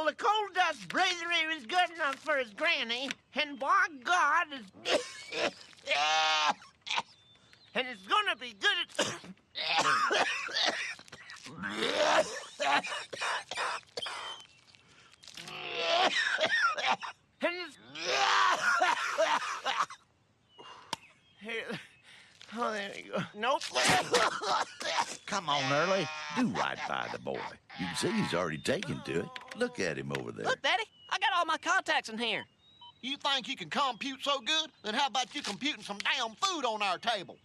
Well, the coal dust brazier is good enough for his granny, and by God, and it's gonna be good and it's Here. Oh, there you go. Nope. Come on, Early. Do right by the boy. You can see he's already taken to it. Look at him over there. Look, Daddy, I got all my contacts in here. You think you can compute so good? Then how about you computing some damn food on our table?